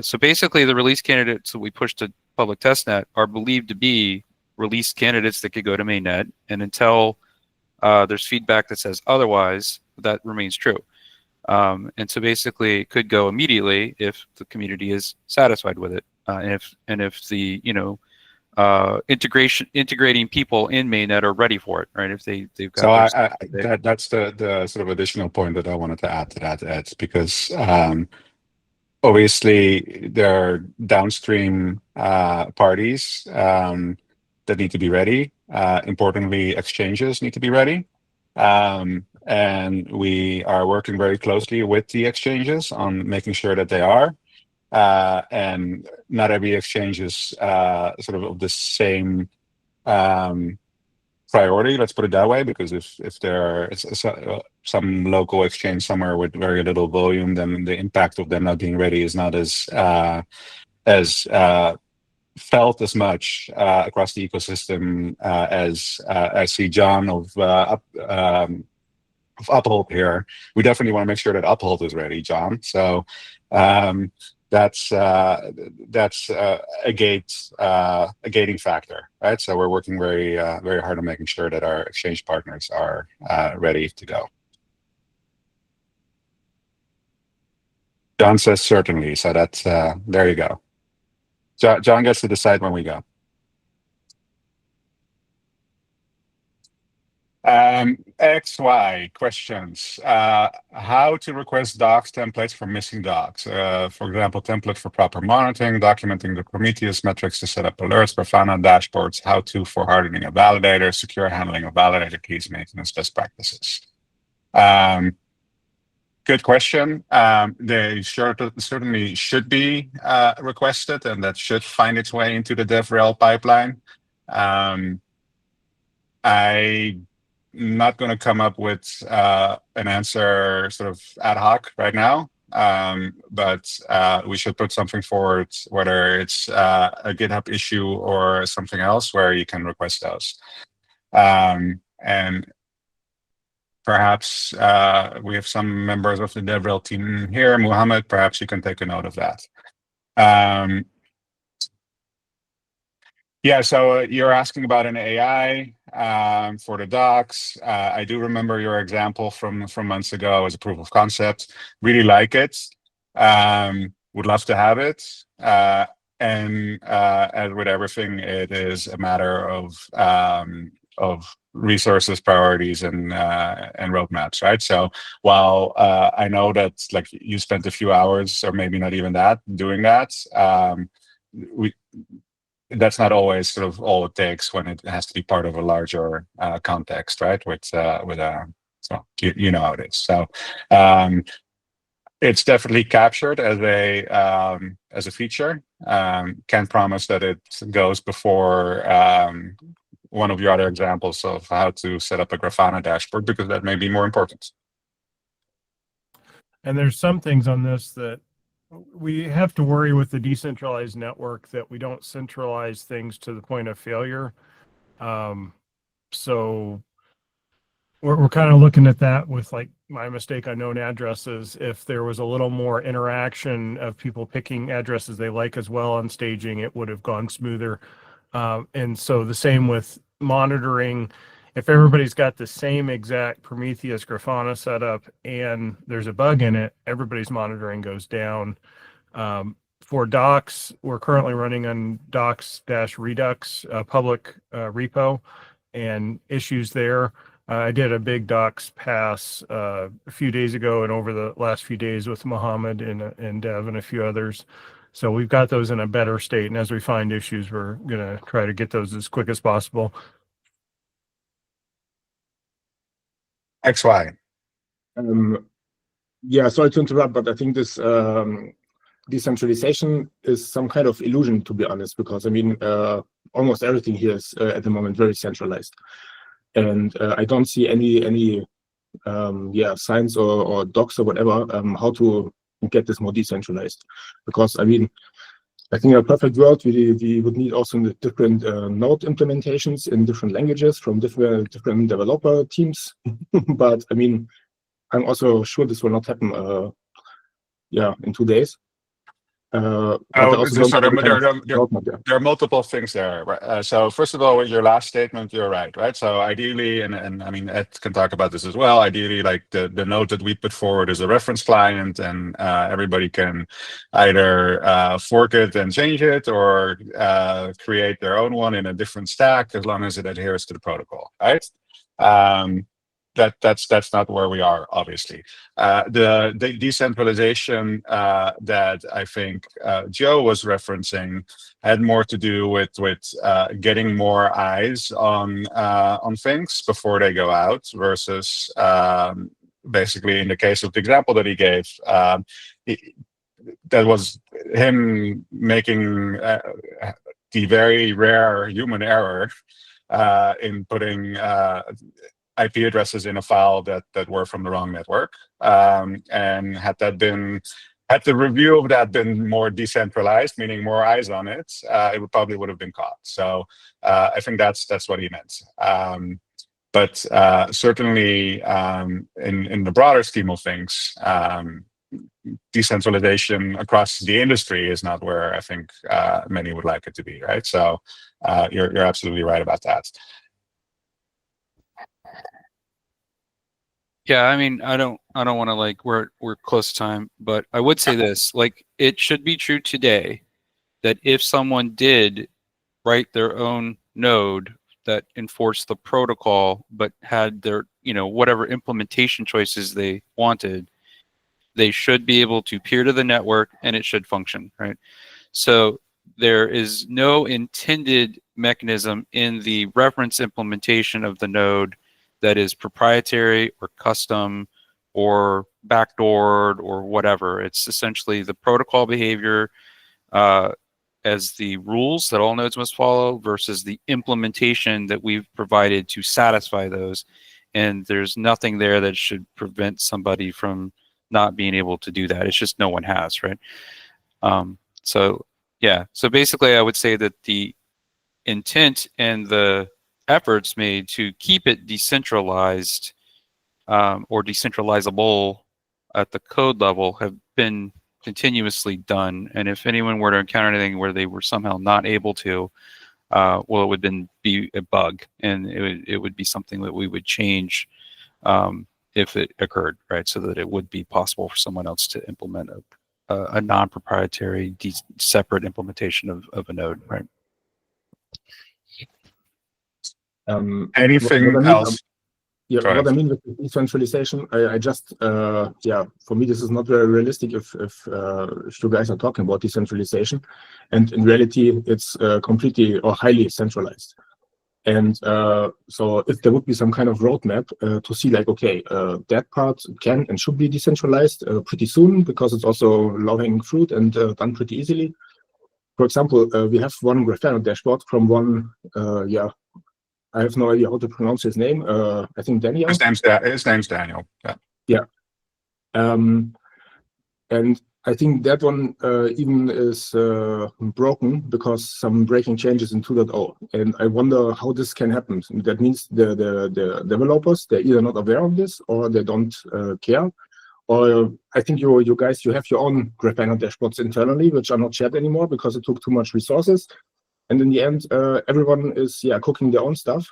So basically the release candidates that we push to public testnet are believed to be release candidates that could go to mainnet. And until there's feedback that says otherwise, that remains true. And so basically it could go immediately if the community is satisfied with it. And if the, integrating people in mainnet are ready for it, right? If they've got so that's the sort of additional point that I wanted to add to that, Ed, because obviously there are downstream parties that need to be ready. Importantly, exchanges need to be ready. And we are working very closely with the exchanges on making sure that they are. And not every exchange is sort of the same priority, let's put it that way, because if there are some local exchange somewhere with very little volume, then the impact of them not being ready is not as felt as much across the ecosystem as I see John of Uphold here. We definitely want to make sure that Uphold is ready, John. So that's a gating factor, right? So we're working very hard on making sure that our exchange partners are ready to go. John says certainly, so that's there you go. John gets to decide when we go. XY questions. How to request docs templates for missing docs. For example, template for proper monitoring, documenting the Prometheus metrics to set up alerts, Grafana dashboards, how to for hardening a validator, secure handling of validator keys, maintenance best practices. Good question. They certainly should be requested, and that should find its way into the DevRel pipeline. I'm not going to come up with an answer sort of ad hoc right now, but we should put something forward, whether it's a GitHub issue or something else where you can request those. And perhaps we have some members of the DevRel team here. Muhammad, perhaps you can take a note of that. Yeah, so you're asking about an AI for the docs. I do remember your example from months ago as a proof of concept. Really like it. Would love to have it. And as with everything, it is a matter of resources, priorities, and roadmaps, right? So while I know that like you spent a few hours, or maybe not even that, doing that, that's not always sort of all it takes when it has to be part of a larger context, right? So you know how it is. So it's definitely captured as a feature. Can't promise that it goes before one of your other examples of how to set up a Grafana dashboard, because that may be more important. And there's some things on this that we have to worry with the decentralized network that we don't centralize things to the point of failure. So we're kind of looking at that with like my mistake on known addresses. If there was a little more interaction of people picking addresses they like as well on staging, it would have gone smoother. And so the same with monitoring. If everybody's got the same exact Prometheus Grafana setup and there's a bug in it, everybody's monitoring goes down. For docs, we're currently running on docs-redux public repo and issues there. I did a big docs pass a few days ago and over the last few days with Mohammed and Dev and a few others. So we've got those in a better state. And as we find issues, we're going to try to get those as quick as possible. XY. Yeah, sorry to interrupt, but I think this decentralization is some kind of illusion, to be honest, because I mean, almost everything here is at the moment very centralized, and I don't see any signs or docs or whatever how to get this more decentralized. Because I mean, I think in a perfect world, we would need also the different node implementations in different languages from different developer teams. But I mean, I'm also sure this will not happen. In 2 days. But I also don't so see the kind of roadmap there. there are multiple things there. Right? So first of all, with your last statement, you're right, right? So ideally, and I mean, Ed can talk about this as well. Ideally, like the node that we put forward is a reference client, and everybody can either fork it and change it, or create their own one in a different stack, as long as it adheres to the protocol, right? That's not where we are, obviously. The decentralization that I think Joe was referencing had more to do with getting more eyes on things before they go out, versus basically in the case of the example that he gave, that was him making the very rare human error in putting IP addresses in a file that were from the wrong network. And had the review of that been more decentralized, meaning more eyes on it, it probably would have been caught. So I think that's what he meant. But certainly in the broader scheme of things, decentralization across the industry is not where I think many would like it to be, right? So you're absolutely right about that. Yeah, I mean, I don't want to, like, we're close to time, but I would say this, like, it should be true today that if someone did write their own node that enforced the protocol, but had their, whatever implementation choices they wanted, they should be able to peer to the network and it should function, right? So there is no intended mechanism in the reference implementation of the node that is proprietary or custom or backdoored or whatever. It's essentially the protocol behavior as the rules that all nodes must follow versus the implementation that we've provided to satisfy those. And there's nothing there that should prevent somebody from not being able to do that. It's just no one has, right? So yeah, so basically I would say that the intent and the efforts made to keep it decentralized or decentralizable at the code level have been continuously done. And if anyone were to encounter anything where they were somehow not able to, well, it would be a bug, and it would be something that we would change if it occurred, right? So that it would be possible for someone else to implement a non-proprietary, separate implementation of a node, right? Anything else? Yeah, what I mean with decentralization, I just, for me, this is not very realistic if you guys are talking about decentralization. And in reality, it's completely or highly centralized. And so if there would be some kind of roadmap to see like, okay, that part can and should be decentralized pretty soon, because it's also low-hanging fruit and done pretty easily. For example, we have one Grafana dashboard from one, I have no idea how to pronounce his name. I think Daniel. His name's Daniel. Yeah. Yeah. And I think that one even is broken because some breaking changes in 2.0. And I wonder how this can happen. That means the developers, they're either not aware of this or they don't care. Or I think you guys, you have your own Grafana dashboards internally, which are not shared anymore because it took too much resources. And in the end, everyone is cooking their own stuff.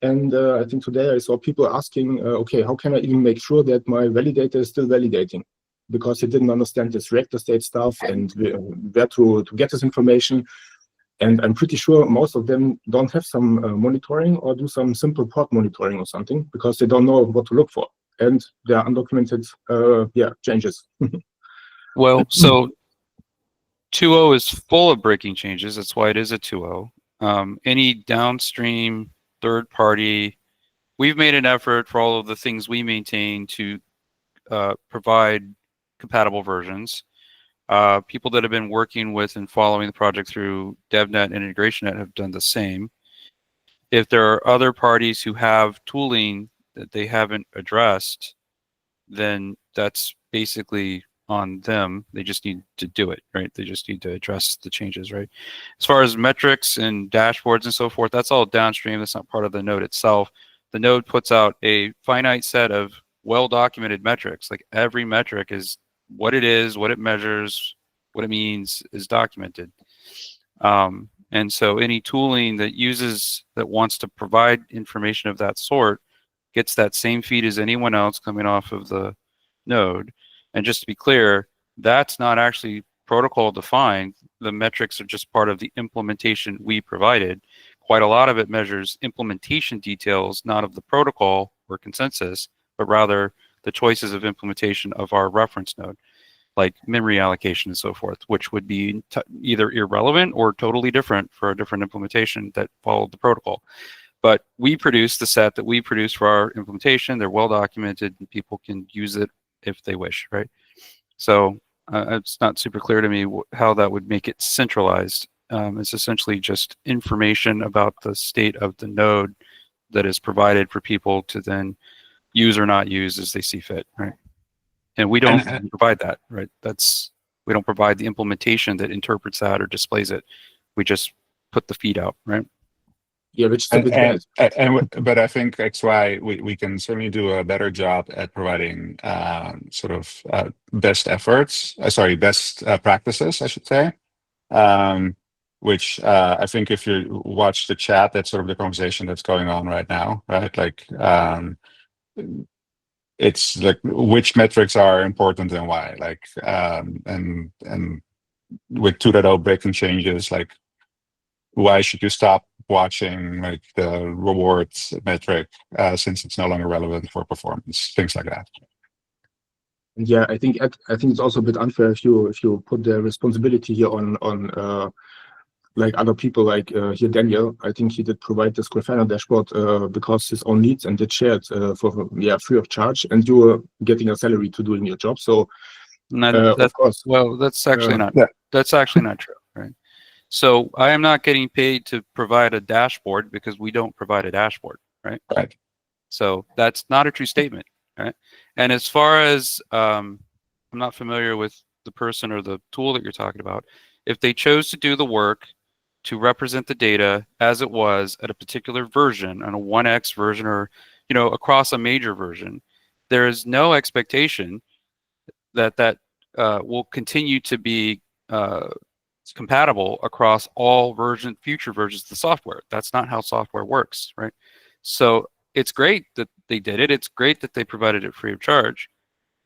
And I think today I saw people asking, okay, how can I even make sure that my validator is still validating? Because he didn't understand this reactor state stuff and where to get this information. And I'm pretty sure most of them don't have some monitoring or do some simple port monitoring or something because they don't know what to look for. And there are undocumented changes. Well, so 2.0 is full of breaking changes. That's why it is a 2.0. Any downstream third party, we've made an effort for all of the things we maintain to provide compatible versions. People that have been working with and following the project through DevNet and IntegrationNet have done the same. If there are other parties who have tooling that they haven't addressed, then that's basically on them. They just need to do it, right? They just need to address the changes, right? As far as metrics and dashboards and so forth, that's all downstream. That's not part of the node itself. The node puts out a finite set of well-documented metrics. Like every metric is what it is, what it measures, what it means is documented. And so any tooling that wants to provide information of that sort gets that same feed as anyone else coming off of the node. And just to be clear, that's not actually protocol defined. The metrics are just part of the implementation we provided. Quite a lot of it measures implementation details, not of the protocol or consensus, but rather the choices of implementation of our reference node, like memory allocation and so forth, which would be either irrelevant or totally different for a different implementation that followed the protocol. But we produce the set that we produce for our implementation. They're well documented and people can use it if they wish, right? So it's not super clear to me how that would make it centralized. It's essentially just information about the state of the node that is provided for people to then use or not use as they see fit, right? And we don't provide that, right? We don't provide the implementation that interprets that or displays it. We just put the feed out, right? Yeah, which is a bit bad. But I think XY, we can certainly do a better job at providing best practices, I should say. Which I think if you watch the chat, that's sort of the conversation that's going on right now, right? Like, it's like which metrics are important and why, like, and with 2.0 breaking changes, like, why should you stop watching like the rewards metric since it's no longer relevant for performance, things like that. Yeah, I think it's also a bit unfair if you put the responsibility here on like other people, like here Daniel. I think he did provide this Grafana dashboard because his own needs and did share it for free of charge, and you were getting a salary to doing your job. So of course, well, that's actually that's actually not true, right? So I am not getting paid to provide a dashboard because we don't provide a dashboard, right? Right. So that's not a true statement, right? And as far as I'm not familiar with the person or the tool that you're talking about. If they chose to do the work to represent the data as it was at a particular version, on a 1x version or across a major version, there is no expectation that will continue to be compatible across all future versions of the software. That's not how software works, right? So it's great that they did it. It's great that they provided it free of charge.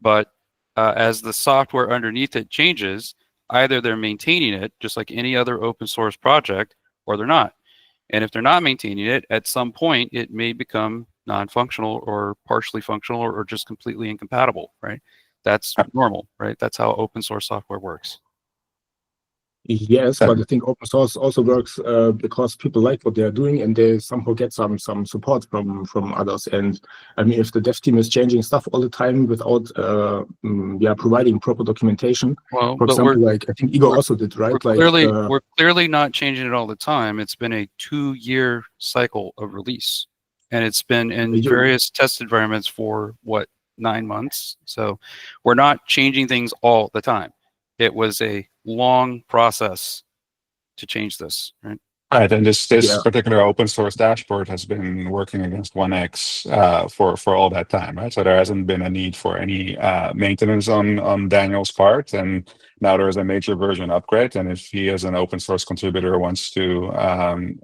But as the software underneath it changes, either they're maintaining it just like any other open source project, or they're not. And if they're not maintaining it, at some point it may become non-functional or partially functional or just completely incompatible, right? That's normal, right? That's how open source software works. Yes, but I think open source also works because people like what they're doing and they somehow get some support from others. And I mean, if the dev team is changing stuff all the time without providing proper documentation, well, for example, like I think Igor also did, right? We're clearly not changing it all the time. It's been a 2-year cycle of release, and it's been in various test environments for 9 months. So we're not changing things all the time. It was a long process to change this, right? Right, and this particular open source dashboard has been working against 1x for all that time, right? So there hasn't been a need for any maintenance on Daniel's part, and now there is a major version upgrade. And if he, as an open source contributor, wants to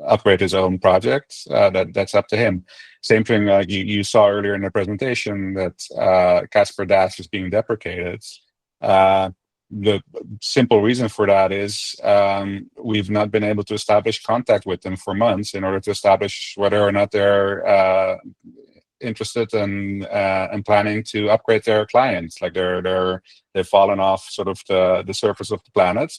upgrade his own project, that's up to him. Same thing, like you saw earlier in the presentation that Casper Dash is being deprecated. The simple reason for that is we've not been able to establish contact with them for months in order to establish whether or not they're interested in and planning to upgrade their clients. Like they've fallen off sort of the surface of the planet,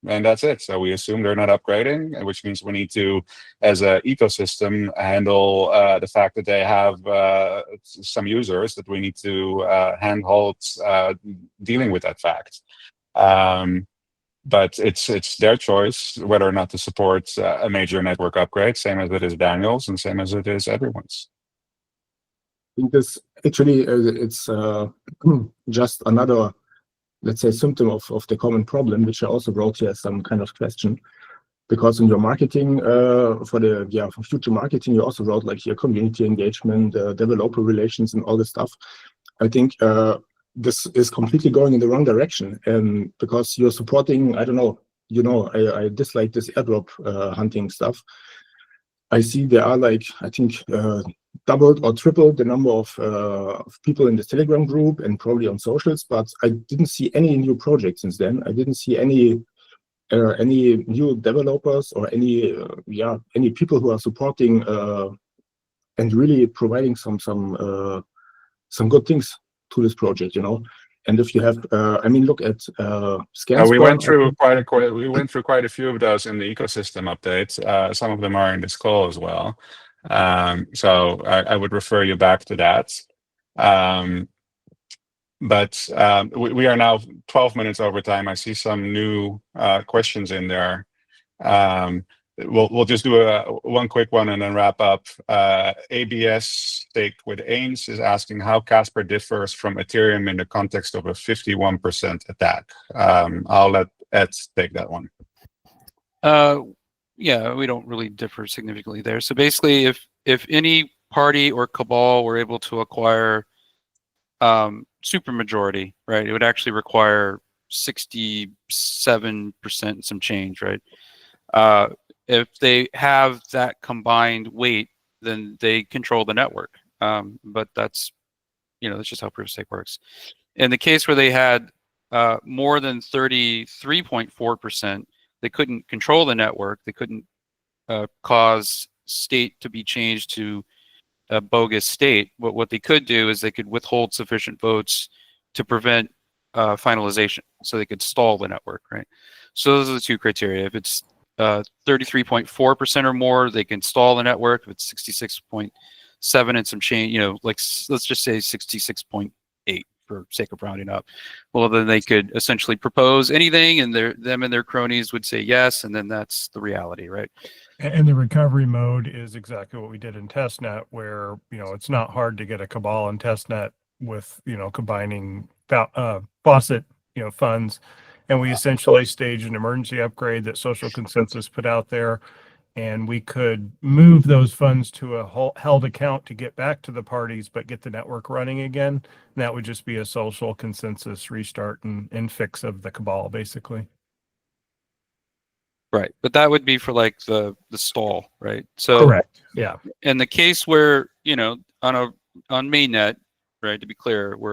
and that's it. So we assume they're not upgrading, which means we need to, as an ecosystem, handle the fact that they have some users that we need to handhold dealing with that fact. But it's their choice whether or not to support a major network upgrade, same as it is Daniel's and same as it is everyone's. think this actually it's just another, let's say, symptom of the common problem, which I also wrote here as some kind of question. Because in your marketing, for future marketing, you also wrote like your community engagement, developer relations, and all this stuff. I think this is completely going in the wrong direction, because you're supporting, I don't know, I dislike this airdrop hunting stuff. I see there are like, I think, doubled or tripled the number of people in the Telegram group and probably on socials, but I didn't see any new projects since then. I didn't see any new developers or any people who are supporting and really providing some good things to this project, And if you have, look at scans. We went through quite a few of those in the ecosystem updates. Some of them are in this call as well. So I would refer you back to that. But we are now 12 minutes over time. I see some new questions in there. We'll just do one quick one and then wrap up. ABS stake with Ains is asking how Casper differs from Ethereum in the context of a 51% attack. I'll let Ed take that one. Yeah, we don't really differ significantly there. So basically, if any party or cabal were able to acquire supermajority, right, it would actually require 67% some change, right? If they have that combined weight, then they control the network. But that's just how proof of stake works. In the case where they had more than 33.4%, they couldn't control the network. They couldn't cause state to be changed to a bogus state. But what they could do is they could withhold sufficient votes to prevent finalization, so they could stall the network, right? So those are the two criteria. If it's 33.4% or more, they can stall the network. If it's 66.7 and some change, like let's just say 66.8 for sake of rounding up. Well, then they could essentially propose anything, and them and their cronies would say yes, and then that's the reality, right? And the recovery mode is exactly what we did in testnet, where it's not hard to get a cabal in testnet with combining faucet funds, and we essentially staged an emergency upgrade that Social Consensus put out there, and we could move those funds to a held account to get back to the parties, but get the network running again. And that would just be a Social Consensus restart and fix of the cabal, basically. Right, but that would be for like the stall, right? So correct. Yeah. In the case where on mainnet, right, to be clear, where